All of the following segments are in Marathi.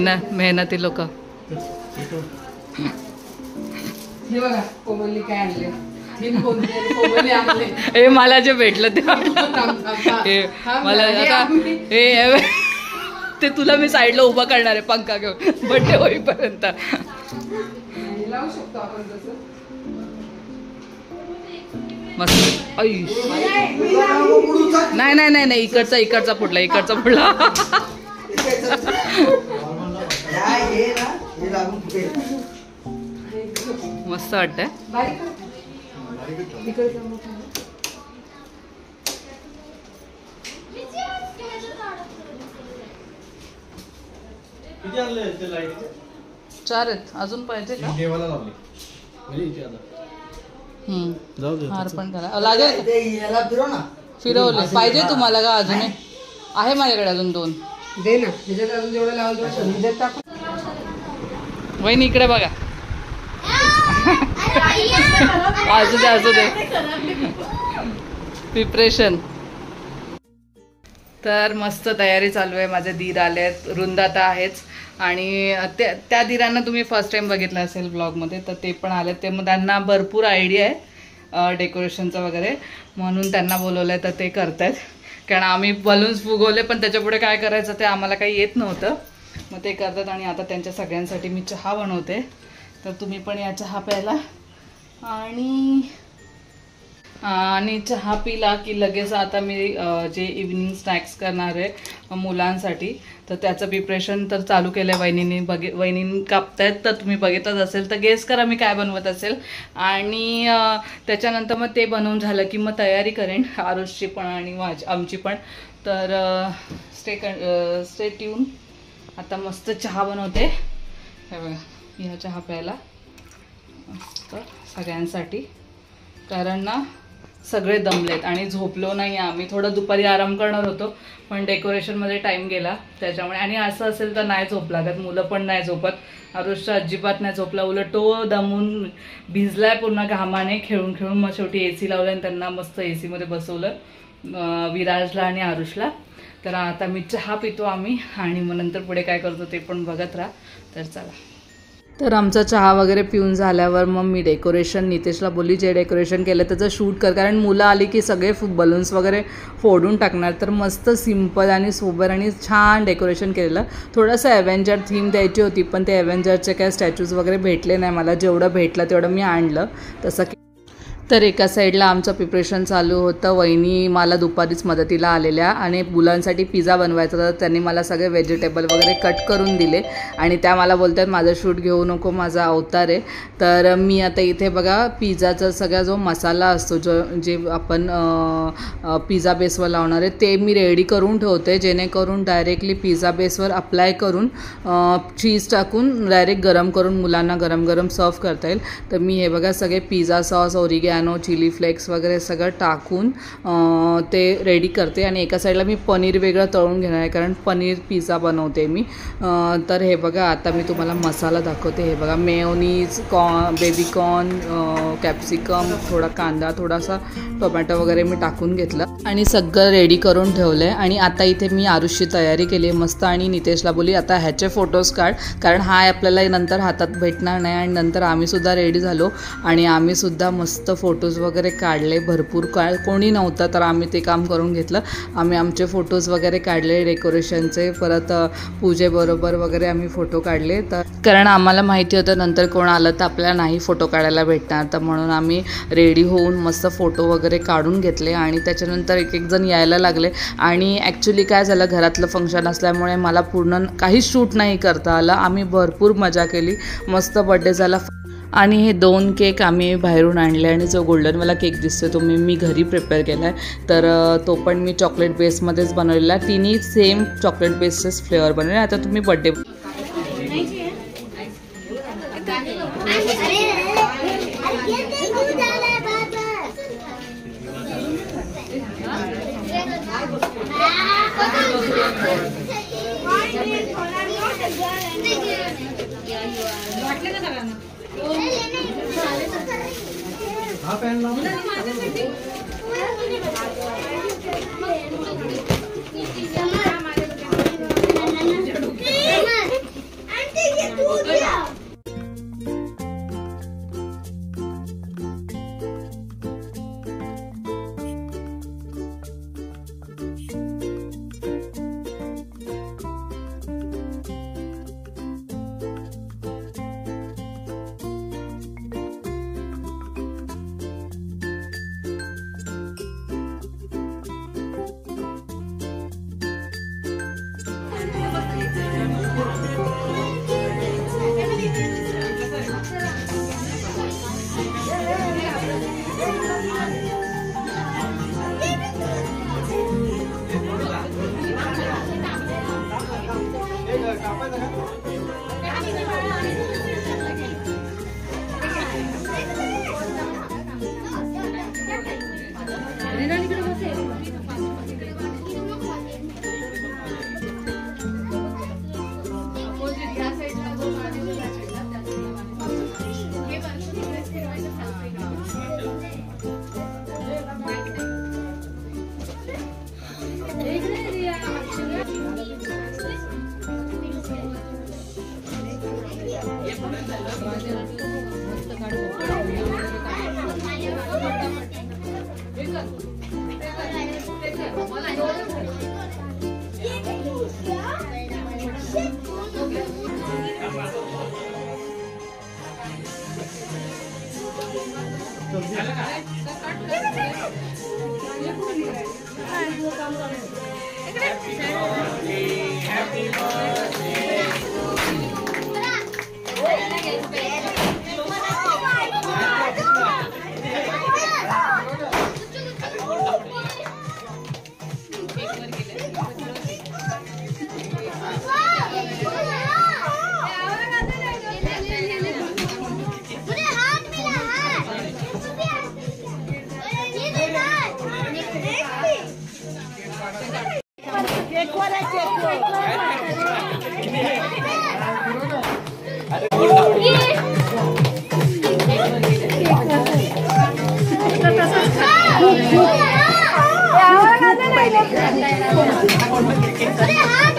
मेहनती लोक. हे बघा कोमलने काय आणले. हे मला जे भेटलं ते मला आता ते तुला मी साईडला उभा करणार आहे पंखा घेऊन बर्थडे होईपर्यंत. लावू शकतो आपण तसं मस्त. नाही नाही नाही नाही इकडचा फुटला मस्त वाटतंय. चार आहेत अजून पाहिजे का? हार पण करा लागेल. फिरवले पाहिजे तुम्हाला का? अजून आहे माझ्याकडे अजून 2 दे ना. ह्याच्यात अजून जेवढं लावून वहिनी इकडे बघा. असू दे प्रिपरेशन. तर मस्त तयारी चालू आहे. माझे दीर आलेत, वृंदाता आहेच आणि त्या दीरांना तुम्ही फर्स्ट टाइम बघितलं असेल ब्लॉगमध्ये, तर ते पण आलेत. ते मग त्यांना भरपूर आयडिया आहे डेकोरेशनचं वगैरे, म्हणून त्यांना बोलवलं आहे. तर ते करतायत, कारण आम्ही बलून्स फुगवले पण त्याच्यापुढे काय करायचं ते आम्हाला काही येत नव्हतं. मग ते करतात. आणि आता त्यांच्या सगळ्यांसाठी मी चहा बनवते, तर तुम्ही पण या चहा प्यायला. आणि चहा पिला की लगेच आता मी जे इव्हनिंग स्नॅक्स करणार आहे मुलांसाठी, तर त्याचं प्रिपरेशन तर चालू केलं आहे वहिनींनी कापतायत. तर तुम्ही बघितलंच असेल तर गेस करा मी काय बनवत असेल. आणि त्याच्यानंतर मग ते बनवून झालं की मग तयारी करेन आरुषची पण आणि आमची पण. तर स्टे ट्यून. आता मस्त चहा बनवते. हे बघा ह्या चहा प्यायला मस्त सगळ्यांसाठी, कारण ना सगळे दमलेत आणि झोपलो नाही आम्ही. थोडं दुपारी आराम करणार होतो पण डेकोरेशनमध्ये टाईम गेला त्याच्यामुळे. आणि असं असेल तर नाही झोप लागत. मुलं पण नाही झोपत. आरुषचा अजिबात नाही झोपला, उलट तो दमून भिजलाय पूर्ण घामाने खेळून खेळून. मग शेवटी AC लावलं आणि त्यांना मस्त AC मध्ये बसवलं विराजला आणि आरुषला. तर आता मी चहा पितो आम्ही आणि मग नंतर पुढे काय करतो ते पण बघत राहा. तर चला. तर आमचा चहा वगैरे पिऊन झाल्यावर मग मी डेकोरेशन नितेशला बोलली जे डेकोरेशन केलं त्याचं शूट कर, कारण मुलं आली की सगळे बलून्स वगैरे फोडून टाकणार. तर मस्त सिम्पल आणि सोबर आणि छान डेकोरेशन केलेलं. थोडंसं ॲव्हेंजर थीम द्यायची होती पण ते ॲव्हेंजरचे काय स्टॅच्यूज वगैरे भेटले नाही मला. जेवढं भेटलं तेवढं मी आणलं तसं. तर एका साईडला आमचं प्रिपरेशन चालू होतं. वहिनी मला दुपारीच मदतीला आलेल्या आणि मुलांसाठी पिझ्झा बनवायचा तर त्यांनी मला सगळे व्हेजिटेबल वगैरे कट करून दिले आणि त्या मला बोलतात माझं शूट घेऊ नको, माझा अवतार आहे. तर मी आता इथे बघा पिझ्झाचा सगळा जो मसाला असतो जे आपण पिझ्झा बेसवर लावणार आहे ते मी रेडी करून ठेवते, जेणेकरून डायरेक्टली पिझ्झा बेसवर अप्लाय करून चीज टाकून डायरेक्ट गरम करून मुलांना गरम गरम सर्व करता येईल. तर मी हे बघा सगळे pizza sauce, oregano, chilli flakes वगैरे सगळं टाकून ते रेडी करते. आणि एका साईडला मी पनीर वेगळं तळून घेणार आहे कारण पनीर पिझ्झा बनवते मी. तर हे बघा आता मी तुम्हाला मसाला दाखवते. हे बघा मेयोनीज, बेबीकॉर्न, कॅप्सिकम, थोडा कांदा, थोडासा टोमॅटो वगैरे मी टाकून घेतलं आणि सगळं रेडी करून ठेवलं आहे. आणि आता इथे मी आरुषची तयारी केली आहे मस्त. आणि नितेशला बोलली आता ह्याचे फोटोज काढ, कारण हा आपल्याला नंतर हातात भेटणार नाही. आणि नंतर आम्हीसुद्धा रेडी झालो आणि आम्हीसुद्धा मस्त फोटोज वगैरे काढले. भरपूर कोणी नव्हतं तर आम्ही ते काम करून घेतलं. आम्ही आमचे फोटोज वगैरे काढले डेकोरेशनचे, परत पूजेबरोबर वगैरे आम्ही फोटो काढले. तर कारण आम्हाला माहिती होतं नंतर कोण आलं तर आपल्याला नाही फोटो काढायला भेटणार, तर म्हणून आम्ही रेडी होऊन मस्त फोटो वगैरे काढून घेतले. आणि त्याच्यानंतर एक एक जण यायला लागले. आणि ॲक्च्युली काय झालं घरातलं फंक्शन असल्यामुळे मला पूर्ण काहीच शूट नाही करता आलं. आम्ही भरपूर मजा केली, मस्त बड्डे झाला. आणि हे 2 केक आम्ही बाहेरून आणले आणि जो गोल्डनवाला केक दिसतो तो मी घरी प्रिपेअर केला आहे. तर तो पण मी चॉकलेट बेसमध्येच बनवलेला आहे. तिन्ही सेम चॉकलेट बेसचेच फ्लेवर बनवले. आता तुम्ही बड्डे हा पॅन लावून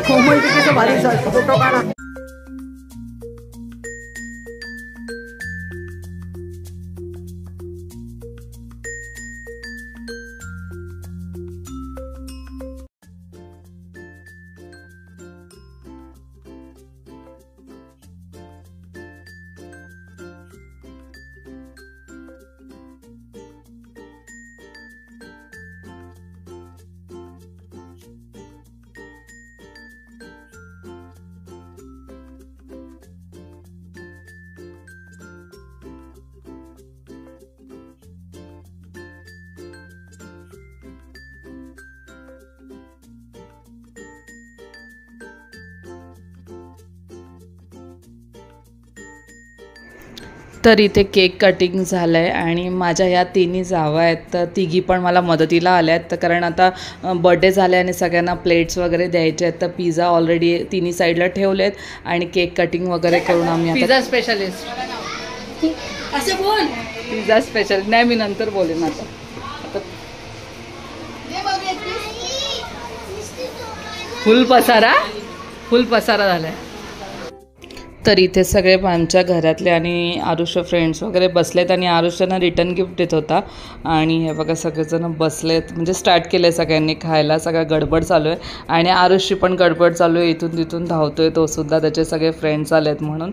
कोमल तिथे भारी फोटो काढा. तर इथे केक कटिंग झालं आहे आणि माझ्या ह्या तिन्ही जावा आहेत तर तिघी पण मला मदतीला आल्या आहेत. तर कारण आता बर्थडे झाले आणि सगळ्यांना प्लेट्स वगैरे द्यायचे आहेत तर पिझ्झा ऑलरेडी तिन्ही साईडला ठेवले आहेत आणि केक कटिंग वगैरे करून आम्ही पिझ्झा स्पेशलिस्ट असं बोल. पिझ्झा स्पेशल नाही मी नंतर बोलेन. आता फुल पसारा झालाय. तर इथे सगळे आमच्या घरातले आणि आरुष फ्रेंड्स वगैरे बसलेत आणि आरुष त्यांना रिटर्न गिफ्ट देत होता आणि हे बघा सगळेजण बसलेत म्हणजे स्टार्ट केलं आहे सगळ्यांनी खायला. सगळा गडबड चालू आहे आणि आरुषची पण गडबड चालू आहे. इथून तिथून धावतोय तो सुद्धा त्याचे सगळे फ्रेंड्स आलेत म्हणून.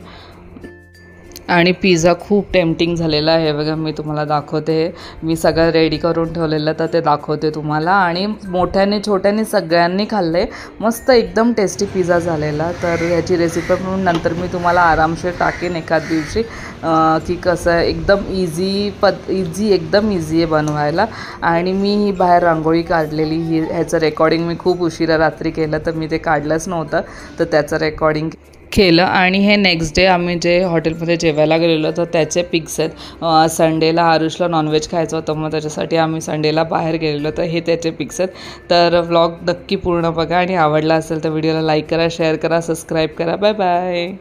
आणि पिझ्झा खूप टेम्पटिंग झालेला आहे बघा मी तुम्हाला दाखवते. मी सगळं रेडी करून ठेवलेलं तर ते दाखवते तुम्हाला. आणि मोठ्याने छोट्याने सगळ्यांनी खाल्लं आहे. मस्त एकदम टेस्टी पिझ्झा झालेला. तर ह्याची रेसिपी म्हणून नंतर मी तुम्हाला आरामशीर टाकेन एखाद दिवशी की कसं एकदम एकदम इझी आहे बनवायला. आणि मी ही बाहेर रांगोळी काढलेली ह्याचं रेकॉर्डिंग मी खूप उशिरा रात्री केलं तर मी ते काढलंच नव्हतं तर त्याचं रेकॉर्डिंग केलं. आणि हे नेक्स्ट डे आम्ही जे हॉटेलमध्ये जेवायला गेलेलो तर त्याचे पिक्स आहेत. संडेला आरुषला नॉनव्हेज खायचं होतं मग त्याच्यासाठी आम्ही संडेला बाहेर गेलेलो तर हे त्याचे पिक्स आहेत. तर व्लॉग नक्की पूर्ण बघा आणि आवडला असेल तर व्हिडिओला लाईक करा, शेअर करा, सबस्क्राईब करा. Bye bye.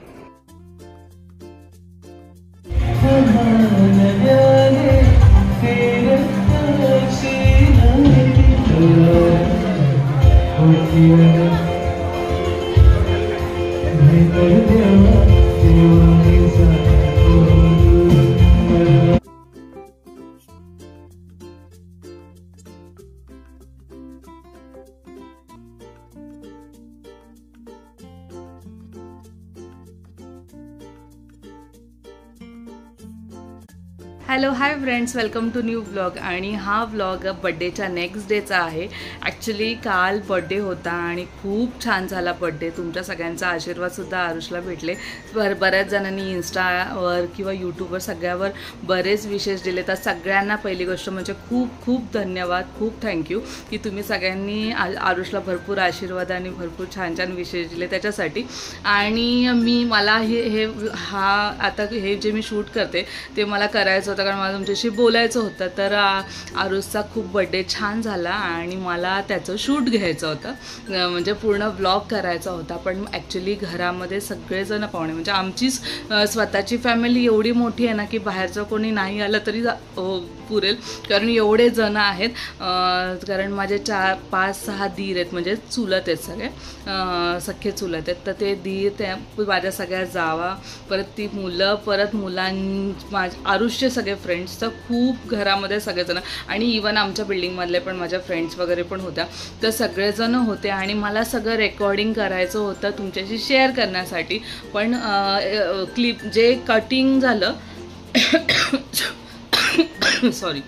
Thank you. Hello hi friends, welcome to new blog. आणि हा ब्लॉग बड्डेच्या नेक्स्ट डेचा आहे. ॲक्च्युली काल बड्डे होता आणि खूप छान झाला बड्डे. तुमच्या सगळ्यांचा आशीर्वादसुद्धा आरुषला भेटले. बऱ्याच जणांनी इन्स्टावर किंवा यूट्यूबवर सगळ्यावर बरेच विशेष दिले. तर सगळ्यांना पहिली गोष्ट म्हणजे खूप खूप धन्यवाद, खूप थँक्यू की तुम्ही सगळ्यांनी आरुषला भरपूर आशीर्वाद आणि भरपूर छान छान विशेष दिले त्याच्यासाठी. आणि मला आता हे जे मी शूट करते ते मला करायचं होतं, कारण मला तुमच्याशी बोलायचं होतं. तर आरुषचा खूप बड्डे छान झाला आणि मला त्याचं शूट घ्यायचं होतं, म्हणजे पूर्ण व्लॉग करायचा होता. पण ॲक्च्युली घरामध्ये सगळेजण पाहुणे, म्हणजे आमचीच स्वतःची फॅमिली एवढी मोठी आहे ना की बाहेरचं कोणी नाही आलं तरी पुरेल, कारण एवढे जण आहेत. कारण माझे 4-5-6 दीर आहेत, म्हणजे चुलत आहेत, सगळे सख्खे चुलत आहेत. तर ते दीर, त्या माझ्या सगळ्या जावा, परत ती मुलं, परत आरुषचे सगळे फ्रेंड्स. तर खूप घरामध्ये सगळेजण, आणि इवन आमच्या बिल्डिंगमधले पण माझ्या फ्रेंड्स वगैरे पण होत्या. तर सगळेजण होते आणि मला सगळं रेकॉर्डिंग करायचं होतं तुमच्याशी शेअर करण्यासाठी. पण क्लिप जे कटिंग झालं सॉरी,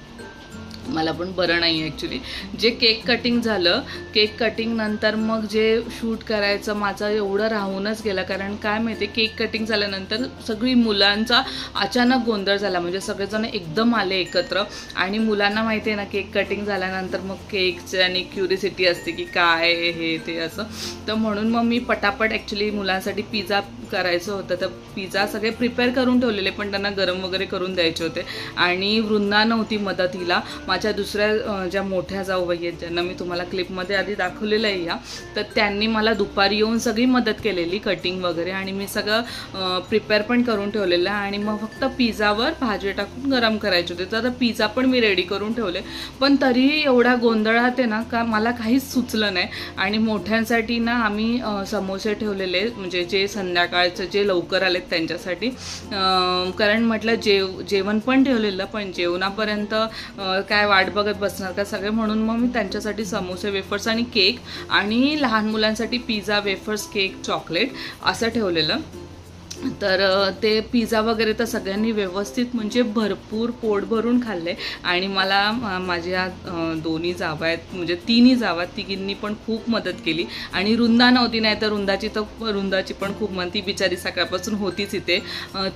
मला पण बरं नाही आहे ॲक्च्युली. जे केक कटिंग झालं, केक कटिंग नंतर मग जे शूट करायचं माझं एवढं राहूनच गेलं. कारण काय माहिती, केक कटिंग झाल्यानंतर सगळी मुलांचा अचानक गोंधळ झाला, म्हणजे सगळेजण एकदम आले एकत्र. आणि मुलांना माहिती आहे ना, केक कटिंग झाल्यानंतर मग केकची आणि क्युरिसिटी असते की काय हे ते असं. तर म्हणून मग मी पटापट ॲक्च्युली मुलांसाठी पिझ्झा करायचं होतं. तर पिझ्झा सगळे प्रिपेअर करून ठेवलेले, पण त्यांना गरम वगैरे करून द्यायचे होते. आणि वृंदा नव्हती मदतीला. माझ्या दुसऱ्या ज्या मोठ्या जाऊबाई आहेत, ज्यांना मी तुम्हाला क्लिपमध्ये आधी दाखवलेलं आहे या, तर त्यांनी मला दुपारी येऊन सगळी मदत केलेली, कटिंग वगैरे. आणि मी सगळं प्रिपेअर पण करून ठेवलेलं आहे. आणि मग फक्त पिझ्झावर भाजी टाकून गरम करायचे होते. तर पिझ्झा पण मी रेडी करून ठेवले. पण तरीही एवढ्या गोंधळात आहे ना का मला काहीच सुचलं नाही. आणि मोठ्यांसाठी ना आम्ही समोसे ठेवलेले, म्हणजे जे संध्याकाळचं जे लवकर आलेत त्यांच्यासाठी. कारण म्हटलं जेवण पण ठेवलेलं, पण जेवणापर्यंत काय वाट बघत बसणार का सगळे, म्हणून मग मी त्यांच्यासाठी समोसे, वेफर्स आणि केक, आणि लहान मुलांसाठी पिझ्झा, वेफर्स, केक, चॉकलेट असं ठेवलेलं. तर ते पिझ्झा वगैरे तर सगळ्यांनी व्यवस्थित, म्हणजे भरपूर पोट भरून खाल्ले. आणि मला माझ्या दोन्ही जावा आहेत, म्हणजे 3 जावा, तिघींनी पण खूप मदत केली. आणि वृंदा नव्हती, नाही तर वृंदाची पण खूप ती बिचारी सकाळपासून होतीच इथे.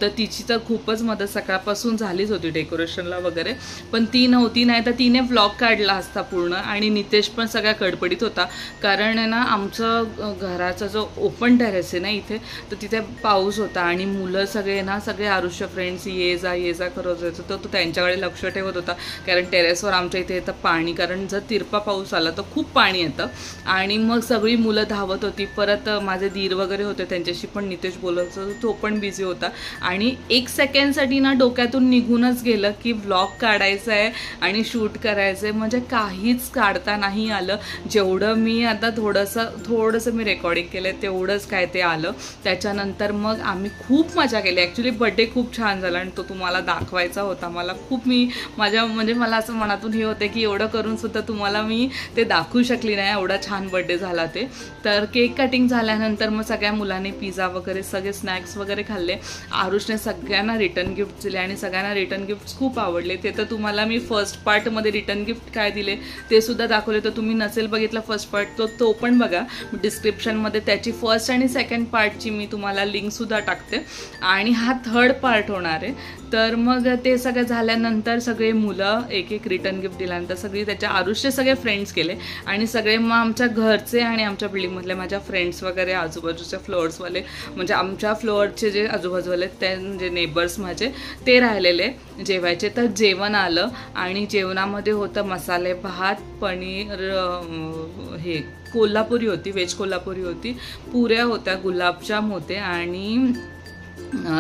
तर तिची तर खूपच मदत सकाळपासून झालीच होती डेकोरेशनला वगैरे. पण ती नव्हती, नाही तर तिने व्लॉग काढला असता पूर्ण. आणि नितेश पण सगळ्या कडपडीत होता, कारण आहे ना आमचं घराचा जो ओपन टेरेस आहे ना इथे, तर तिथे पाऊस होता. आणि मुलं सगळे ना, सगळे आरुष्य फ्रेंड्स ये जा करत होते. तर तो त्यांच्याकडे लक्ष ठेवत होता, कारण टेरेसवर आमच्या इथे येतं पाणी, कारण जर तिरपा पाऊस आला तर खूप पाणी येतं. आणि मग सगळी मुलं धावत होती. परत माझे दीर वगैरे होते, त्यांच्याशी पण नितेश बोलत होता, तो पण बिझी होता. आणि 1 सेकंडसाठी ना डोक्यातून निघूनच गेलं की व्लॉग काढायचं आहे आणि शूट करायचं आहे, म्हणजे काहीच काढता नाही आलं. जेवढं मी आता थोडंसं मी रेकॉर्डिंग केलं तेवढंच काय ते आलं. त्याच्यानंतर मग आम्ही खूप मजा केली. ॲक्च्युली बड्डे खूप छान झाला आणि तो तुम्हाला दाखवायचा होता. मला मला असं मनातून हे होते की एवढं करून सुद्धा तुम्हाला मी ते दाखवू शकली नाही, एवढा छान बड्डे झाला ते. तर केक कटिंग झाल्यानंतर मग सगळ्या मुलांनी पिझ्झा वगैरे सगळे स्नॅक्स वगैरे खाल्ले. आरुषने सगळ्यांना रिटर्न गिफ्ट दिले आणि सगळ्यांना रिटर्न गिफ्ट खूप आवडले. ते तर तुम्हाला मी फर्स्ट पार्टमध्ये रिटर्न गिफ्ट काय दिले ते सुद्धा दाखवले. तर तुम्ही नसेल बघितला फर्स्ट पार्ट तो पण बघा, डिस्क्रिप्शनमध्ये त्याची फर्स्ट आणि सेकंड पार्टची मी तुम्हाला लिंकसुद्धा टाकते. आणि हा 3rd पार्ट होणार आहे. तर मग ते सगळं झाल्यानंतर सगळे मुलं एक रिटर्न गिफ्ट दिल्यानंतर सगळी त्याच्या आरुषचे सगळे फ्रेंड्स केले. आणि सगळे मग आमच्या घरचे आणि आमच्या बिल्डिंगमधले माझ्या फ्रेंड्स वगैरे, आजूबाजूच्या फ्लोअर्सवाले, म्हणजे आमच्या फ्लोअरचे जे आजूबाजूवाले ते म्हणजे नेबर्स माझे, ते राहिलेले जेवायचे. तर जेवण आलं आणि जेवणामध्ये होतं मसाले भात, पनीर, हे कोल्हापुरी होती, व्हेज कोल्हापुरी होती, पुऱ्या होत्या, गुलाबजाम होते आणि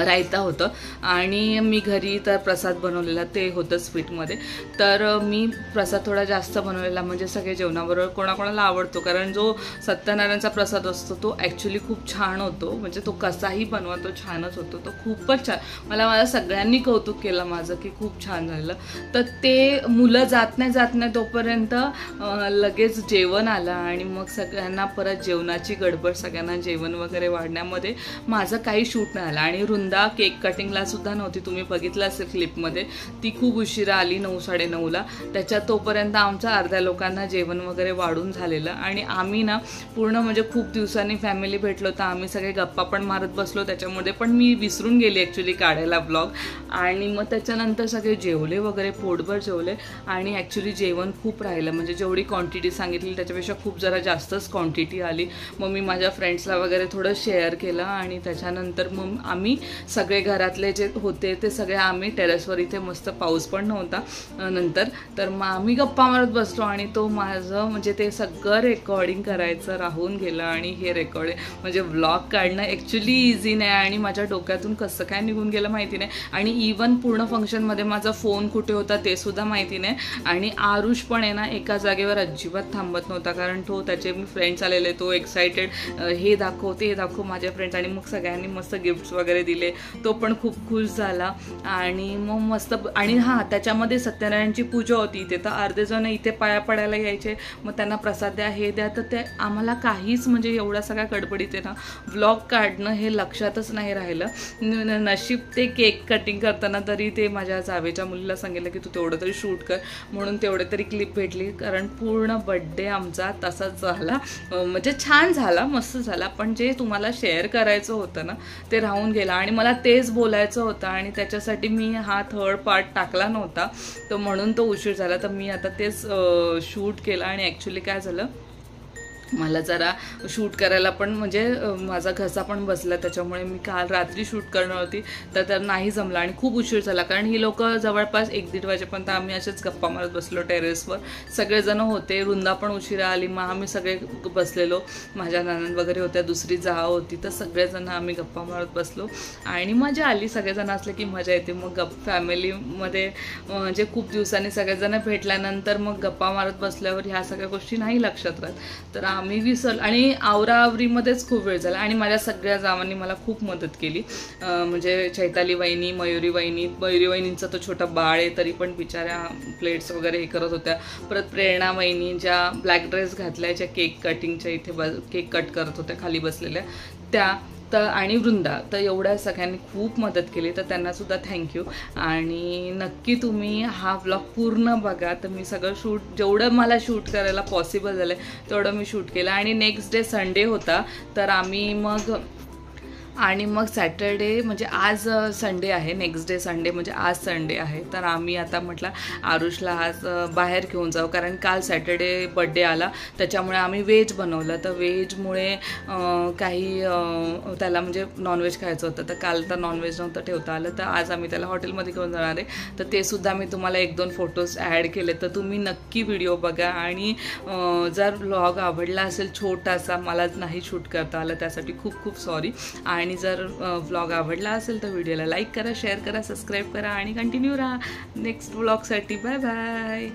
रायता होतं. आणि मी घरी तर प्रसाद बनवलेला, ते होतं स्वीटमध्ये. तर मी प्रसाद थोडा जास्त बनवलेला, म्हणजे सगळे जेवणाबरोबर कोणाकोणाला आवडतो, कारण जो सत्यनारायणचा प्रसाद असतो तो ॲक्च्युली खूप छान होतो, म्हणजे तो कसाही बनवा तो छानच होतो. तो खूपच छान, मला सगळ्यांनी कौतुक केलं माझं की खूप छान झालं. तर ते मुलं जात नाही तोपर्यंत लगेच जेवण आलं. आणि मग सगळ्यांना परत जेवणाची गडबड, सगळ्यांना जेवण वगैरे वाढण्यामध्ये माझं काही शूट नाही आलं. आणि वृंदा केक कटिंगला सुद्धा नव्हती, तुम्ही बघितलं असेल क्लिपमध्ये, ती खूप उशिरा आली 9-9:30ला. त्याच्यात तोपर्यंत आमच्या अर्ध्या लोकांना जेवण वगैरे वाढून झालेलं आणि आम्ही ना पूर्ण म्हणजे खूप दिवसांनी फॅमिली भेटलो तर आम्ही सगळे गप्पा पण मारत बसलो. त्याच्यामध्ये पण मी विसरून गेली ॲक्च्युली काढायला ब्लॉग. आणि मग त्याच्यानंतर सगळे जेवले वगैरे, पोटभर जेवले आणि ॲक्च्युली जेवण खूप राहिलं, म्हणजे जेवढी क्वांटिटी सांगितली त्याच्यापेक्षा खूप जरा जास्तच क्वांटिटी आली. मग मी माझ्या फ्रेंड्सला वगैरे थोडं शेअर केलं आणि त्याच्यानंतर मग आम्ही सगळे घरातले जे होते ते सगळे आम्ही टेरेसवर, इथे मस्त पाऊस पण नव्हता नंतर, तर मग आम्ही गप्पा मारत बसलो आणि तो माझं म्हणजे ते सगळं रेकॉर्डिंग करायचं राहून गेलं. आणि हे रेकॉर्ड म्हणजे व्लॉग काढणं ॲक्च्युली इझी नाही आणि माझ्या डोक्यातून कसं काय निघून गेलं माहिती नाही. आणि इवन पूर्ण फंक्शनमध्ये माझा फोन कुठे होता ते सुद्धा माहिती नाही. आणि आरुष पण आहे ना एका जागेवर अजिबात थांबत नव्हता, कारण तो त्याचे फ्रेंड्स आलेले, तो एक्सायटेड, हे दाखव ते दाखव माझे फ्रेंड्स. आणि मग सगळ्यांनी मस्त गिफ्ट्स वगैरे दिले, तो पण खूप खुश झाला. आणि मग मस्त, आणि हां त्याच्यामध्ये सत्यनारायणची पूजा होती इथे, तर अर्धे जण इथे पाया पडायला यायचे, मग त्यांना प्रसाद द्या हे द्या. तर ते आम्हाला काहीच म्हणजे एवढ्या सगळ्या गडबडीत आहे ना व्लॉग काढणं हे लक्षातच नाही राहिलं. नशीब ते केक कटिंग करताना तरी ते माझ्या जावेच्या मुलीला सांगितलं की तू तेवढं तरी शूट कर, म्हणून तेवढे तरी क्लिप भेटली. कारण पूर्ण बड्डे आमचा तसाच झाला, म्हणजे छान झाला, मस्त झाला, पण जे तुम्हाला शेअर करायचं होतं ना ते राहून गेलं. आणि मला तेच बोलायचं होतं आणि त्याच्यासाठी मी हा थर्ड पार्ट टाकला नव्हता, तर म्हणून तो उशीर झाला. तर मी आता तेच शूट केलं. आणि ॲक्च्युली काय झालं, मला जरा शूट करायला पण म्हणजे माझा घसा पण बसला, त्याच्यामुळे मी काल रात्री शूट करणार होती तर नाही जमलं आणि खूप उशीर झाला. कारण ही लोक जवळपास 1-1:30 वाजेपर्यंत आम्ही असेच गप्पा मारत बसलो टेरेसवर, सगळेजण होते. वृंदा पण उशिरा आली, मग आम्ही सगळे बसलेलो, माझ्या नणंद वगैरे होत्या, दुसरी जाव होती, तर सगळेजण आम्ही गप्पा मारत बसलो आणि मजा आली. सगळेजण असले की मजा येते. मग फॅमिलीमध्ये म्हणजे खूप दिवसांनी सगळेजण भेटल्यानंतर मग गप्पा मारत बसल्यावर ह्या सगळ्या गोष्टी नाही लक्षात राहत, तर आम्ही विसरलो. आणि आवराआवरीमध्येच खूप वेळ झाला. आणि माझ्या सगळ्या जावांनी मला खूप मदत केली, म्हणजे चैताली वहिनी, मयुरी वहिनींचं तो छोटा बाळ आहे तरी पण बिचाऱ्या प्लेट्स वगैरे हे करत होत्या. परत प्रेरणा वहिनी ज्या ब्लॅक ड्रेस घातल्या, ज्या केक कटिंगच्या इथे केक कट करत होत्या खाली बसलेल्या त्या, तर आणि वृंदा, तर एवढ्या सगळ्यांनी खूप मदत केली, तर त्यांनासुद्धा थँक्यू. आणि नक्की तुम्ही हा व्लॉग पूर्ण बघा. तर मी सगळं जेवढं मला शूट करायला पॉसिबल झालं तेवढं मी शूट केलं. आणि नेक्स्ट डे संडे होता, तर आम्ही मग सॅटरडे म्हणजे आज संडे आहे, नेक्स्ट डे संडे म्हणजे आज संडे आहे, तर आम्ही आता म्हटलं आरुषला आज बाहेर घेऊन जाऊ, कारण काल सॅटरडे बड्डे आला त्याच्यामुळे आम्ही व्हेज बनवलं. तर व्हेजमुळे काही त्याला म्हणजे नॉनव्हेज खायचं होतं, तर काल तर नॉनव्हेज नव्हतं ठेवता आलं, तर आज आम्ही त्याला हॉटेलमध्ये घेऊन जाणार आहे. तर ते सुद्धा मी तुम्हाला 1-2 फोटोज ॲड केले, तर तुम्ही नक्की व्हिडिओ बघा. आणि जर व्लॉग आवडला असेल छोटासा, मला नाही शूट करता आलं त्यासाठी खूप खूप सॉरी. आणि जर व्लॉग आवडला असेल तर व्हिडिओला लाईक करा, शेअर करा, सबस्क्राईब करा आणि कंटिन्यू राहा नेक्स्ट व्लॉगसाठी. Bye bye.